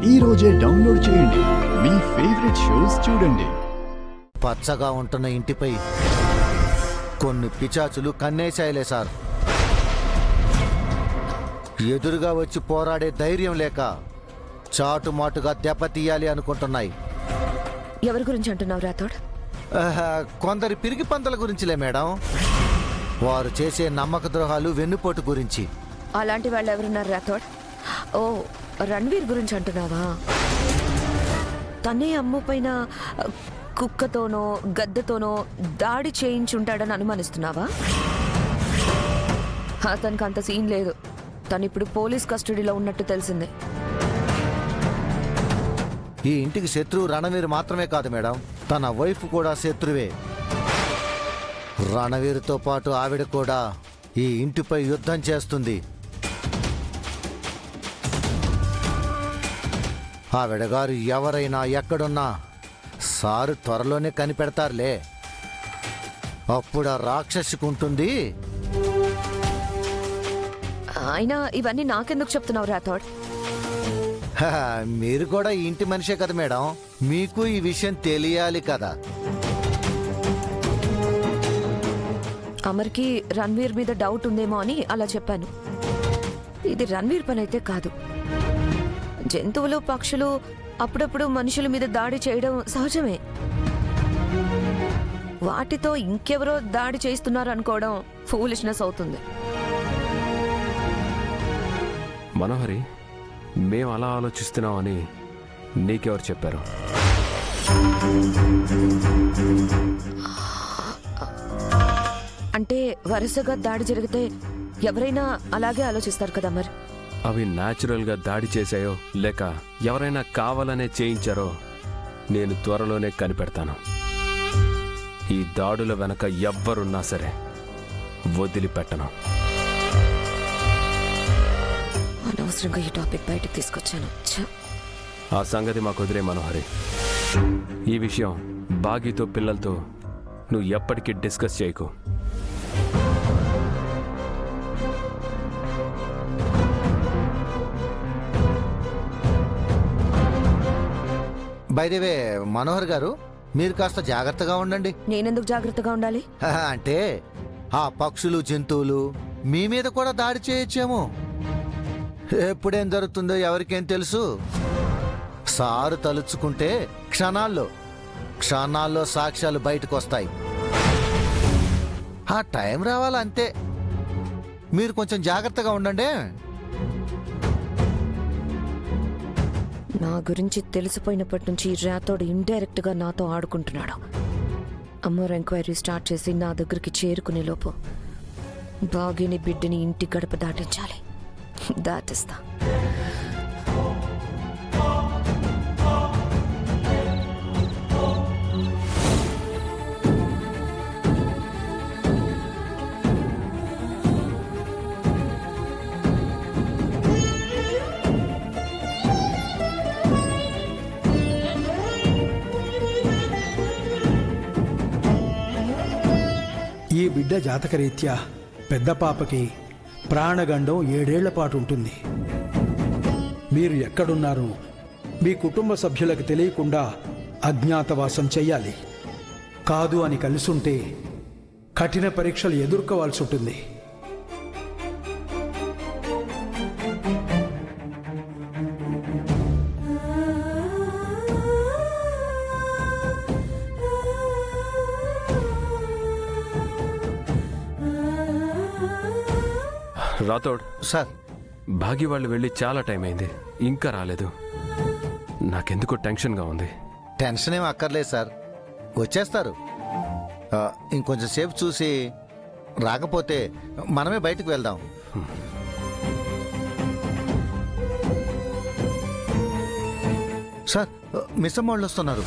ఈ రోజే డౌన్లోడ్ చేయండి. మీ ఫేవరెట్ షోస్ చూడండి. పచ్చగా ఉంటున్న ఇంటిపై కొన్ని పిచాచులు కన్నేశాయిలే సార్. ఎదురుగా వచ్చి పోరాడే ధైర్యం లేక చాటుమాటుగా దెబ్బతీయాలి అనుకుంటున్నాయి. ఎవరి గురించి అంటున్నావు రాథోడ్? కొందరి పిరికి పందల గురించిలే మేడం. వారు చేసే నమ్మక ద్రోహాలు, వెన్నుపోటు గురించి. అలాంటి వాళ్ళు ఎవరున్నారు రాథోడ్? ఓ, రణ్వీర్ గురించి అంటున్నావా? తనే అమ్ము పైన కుక్కతోనో గద్దతోనో దాడి చేయించుంటాడని అనుమానిస్తున్నావా? అతనికి అంత సీన్ లేదు. తను ఇప్పుడు పోలీస్ కస్టడీలో ఉన్నట్టు తెలిసిందే. ఈ ఇంటికి శత్రువు రణవీర్ మాత్రమే కాదు మేడం, తన వైఫ్ కూడా శత్రువే. రణవీర్తో పాటు ఆవిడ కూడా ఈ ఇంటిపై యుద్ధం చేస్తుంది. ఆవిడ గారు ఎవరైనా ఎక్కడున్నా సారు త్వరలోనే కనిపెడతారులే. అప్పుడు ఆ రాక్షసుకుంటుంది. అయినా ఇవన్నీ నాకెందుకు చెప్తున్నావు రాథోడ్? మీరు కూడా ఈ ఇంటి మనిషే కదా మేడం, మీకు ఈ విషయం తెలియాలి కదా. అమర్కి రణ్వీర్ మీద డౌట్ ఉందేమో అని అలా చెప్పాను. ఇది రణ్వీర్ పని అయితే కాదు. జంతువులు, పక్షులు అప్పుడప్పుడు మనుషుల మీద దాడి చేయడం సహజమే. వాటితో ఇంకెవరో దాడి చేస్తున్నారు అనుకోవడం ఫూలిష్నెస్ అవుతుంది. మనోహరి, మేం అలా ఆలోచిస్తున్నామని నీకెవరు చెప్పారు? అంటే వరుసగా దాడి జరిగితే ఎవరైనా అలాగే ఆలోచిస్తారు కదా మరి. అవి న్యాచురల్గా దాడి చేశాయో లేక ఎవరైనా కావాలనే చేయించారో నేను త్వరలోనే కనిపెడతాను. ఈ దాడుల వెనక ఎవ్వరున్నా సరే వదిలిపెట్టను. అనవసరంగా ఈ టాపిక్ బయటకు తీసుకొచ్చాను. ఆ సంగతి మాకు వదిలే మనోహరి. ఈ విషయం బాగీతో, పిల్లలతో నువ్వు ఎప్పటికీ డిస్కస్ చేయకు. బై ది వే మనోహర్ గారు, మీరు కాస్త జాగ్రత్తగా ఉండండి. నేనెందుకు జాగ్రత్తగా ఉండాలి? అంటే ఆ పక్షులు, జంతువులు మీ మీద కూడా దాడి చేయొచ్చేమో. ఎప్పుడేం జరుగుతుందో ఎవరికేం తెలుసు. సారు తలుచుకుంటే క్షణాల్లో సాక్ష్యాలు బయటకు వస్తాయి. ఆ టైం రావాలంతే. మీరు కొంచెం జాగ్రత్తగా ఉండండి. నా గురించి తెలిసిపోయినప్పటి నుంచి రాథోడ్ ఇండైరెక్ట్ గా నాతో ఆడుకుంటున్నాడు. అమ్మోర్ ఎంక్వైరీ స్టార్ట్ చేసి నా దగ్గరికి చేరుకునే లోపు బాగిని బిడ్డని ఇంటి గడప దాటించాలి. దాటిస్తా. ఈ బిడ్డ జాతకరీత్యా పెద్ద పాపకి ప్రాణగండం 7 ఏళ్ల పాటు ఉంటుంది. మీరు ఎక్కడున్నారో మీ కుటుంబ సభ్యులకు తెలియకుండా అజ్ఞాతవాసం చెయ్యాలి. కాదు అని కలిసుంటే కఠిన పరీక్షలు ఎదుర్కోవాల్సి ఉంటుంది. రాథోడ్ సార్, భాగి వాళ్ళు వెళ్ళి చాలా టైం అయింది, ఇంకా రాలేదు. నాకెందుకో టెన్షన్గా ఉంది. టెన్షన్ ఏం అక్కర్లేదు సార్, వచ్చేస్తారు. ఇంకొంచెం సేపు చూసి రాకపోతే మనమే బయటకు వెళ్దాం. సార్, మిస్సమ్మ వాళ్ళు వస్తున్నారు.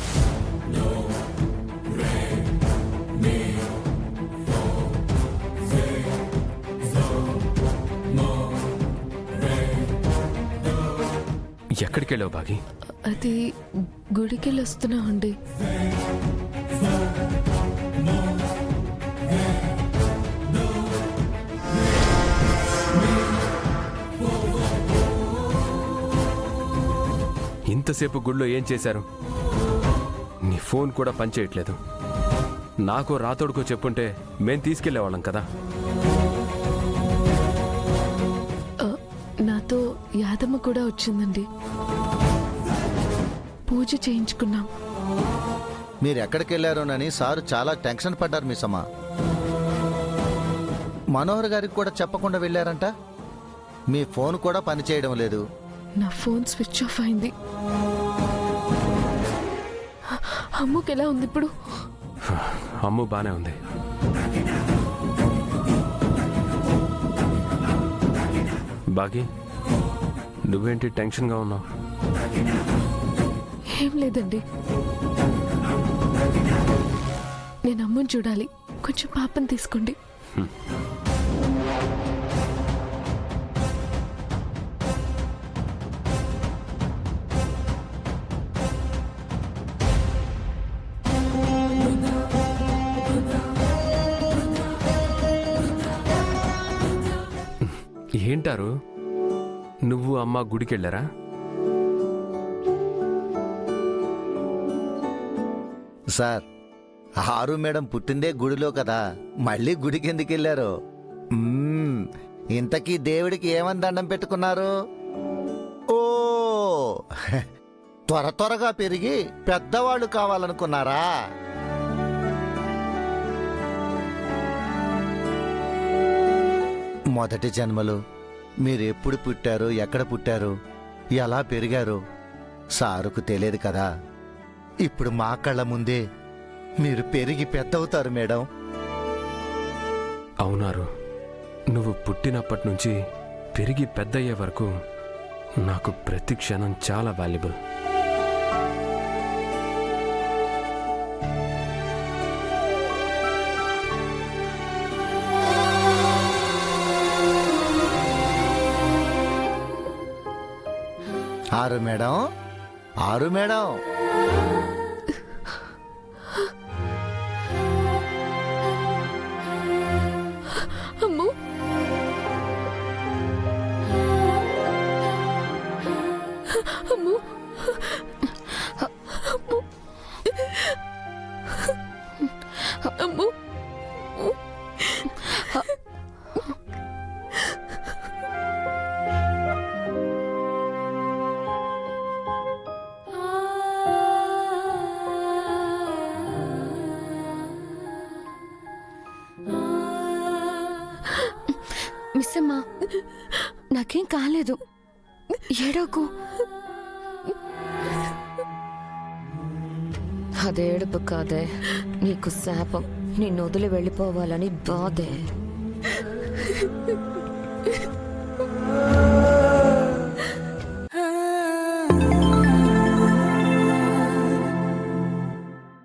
ఎక్కడికి వెళ్ళావు బాగి? అది గుడికెళ్ళి వస్తున్నామండి. ఇంతసేపు గుళ్ళో ఏం చేశారు? నీ ఫోన్ కూడా పనిచేయట్లేదు. నాకో రాతోడుకో చెప్పుంటే మేం తీసుకెళ్లేవాళ్ళం కదా. నాతో యాదమ్మ కూడా వచ్చిందండి. పూజ చేయించుకున్నాం. మీరు ఎక్కడికి వెళ్ళారోనని సారు చాలా టెన్షన్ పడ్డారు మిస్సమ్మ. మనోహర్ గారికి కూడా చెప్పకుండా వెళ్ళారంట. మీ ఫోన్ కూడా పనిచేయడం లేదు. నా ఫోన్ స్విచ్ ఆఫ్ అయింది. అమ్ముకి ఎలా ఉంది ఇప్పుడు? అమ్ము బానే ఉంది. బాగి, నువ్వేంటి టెన్షన్గా ఉన్నావు? ఏం లేదండి, నేను అమ్మని చూడాలి. కొంచెం పాపని తీసుకోండి. ఏంటారు, నువ్వు అమ్మ గుడికెళ్ళారా? సార్, ఆరు మేడం పుట్టిందే గుడిలో కదా, మళ్ళీ గుడికి ఎందుకు వెళ్ళారు? ఇంతకీ దేవుడికి ఏమని దండం పెట్టుకున్నారు? ఓ, త్వర త్వరగా పెరిగి పెద్దవాళ్ళు కావాలనుకున్నారా? మొదటి జన్మలో మీరు ఎప్పుడు పుట్టారు, ఎక్కడ పుట్టారు, ఎలా పెరిగారు సారుకు తెలియదు కదా. ఇప్పుడు మా కళ్ళ ముందే మీరు పెరిగి పెద్దవుతారు మేడం. అవునారు, నువ్వు పుట్టినప్పటి నుంచి పెరిగి పెద్దయ్యే వరకు నాకు ప్రతి క్షణం చాలా వాల్యుబుల్. ఆరు మేడం, ఆరు మేడం, అమ్ము, అమ్ము, అమ్ము, అమ్ము. మిస్సమ్మా, నాకేం కాలేదు, ఏడోకు. అదేడుపు కాదే, నీకు శాపం. నిన్ను వదిలి వెళ్ళిపోవాలని బాధే.